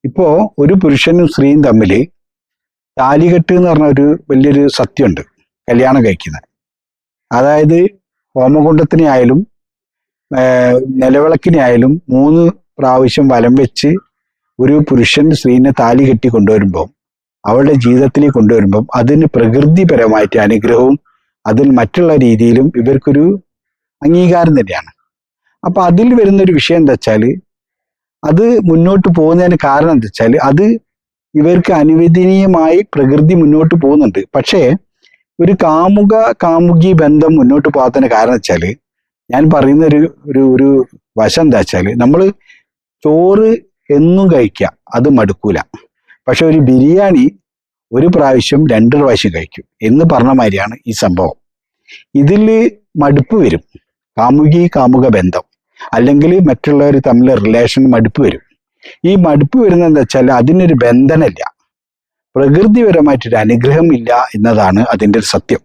ഇപ്പോ ഒരു പുരുഷനും സ്ത്രീയും തമ്മിൽ താലികെട്ട് എന്ന് പറഞ്ഞ ഒരു വലിയൊരു സത്യമുണ്ട് കല്യാണം കഴിക്കുന്നത്. അതായത് ഹോമകുണ്ടത്തിനെ ആയാലും നിലവിളക്കിനെ ആയാലും 3 പ്രാവശ്യം വലം വെച്ച് ഒരു പുരുഷൻ സ്ത്രീനെ താലി കെട്ടി കൊണ്ടുവരുമ്പം അവളുടെ ജീവിതത്തിലേക്ക് കൊണ്ടുവരുമ്പം അതിന് പ്രകൃതിപരമായിട്ട് അനുഗ്രഹവും അതിൽ മറ്റുള്ള രീതിയിലും ഇവർക്കൊരു അംഗീകാരം തന്നെയാണ്. അപ്പൊ അതിൽ വരുന്നൊരു വിഷയം എന്താ വെച്ചാൽ അത് മുന്നോട്ട് പോകുന്നതിന് കാരണം എന്താ വെച്ചാൽ അത് ഇവർക്ക് അനുവദനീയമായി പ്രകൃതി മുന്നോട്ട് പോകുന്നുണ്ട്. പക്ഷേ ഒരു കാമുകി ബന്ധം മുന്നോട്ട് പോകാത്തതിന് കാരണം വെച്ചാൽ ഞാൻ പറയുന്ന ഒരു വശം എന്താ വെച്ചാൽ നമ്മൾ ചോറ് എന്നും കഴിക്കുക, അത് മടുക്കൂല. പക്ഷെ ഒരു ബിരിയാണി 1 പ്രാവശ്യം 2 പ്രാവശ്യം കഴിക്കും എന്ന് പറഞ്ഞ മാതിരിയാണ് ഈ സംഭവം. ഇതിൽ മടുപ്പ് വരും, കാമുക ബന്ധം അല്ലെങ്കിൽ മറ്റുള്ളവർ തമ്മിലെ റിലേഷൻ മടുപ്പ് വരും. ഈ മടുപ്പ് വരുന്നത് എന്താ വെച്ചാൽ അതിനൊരു ബന്ധനമില്ല, പ്രകൃതിപരമായിട്ടൊരു അനുഗ്രഹം ഇല്ല എന്നതാണ് അതിൻ്റെ ഒരു സത്യം.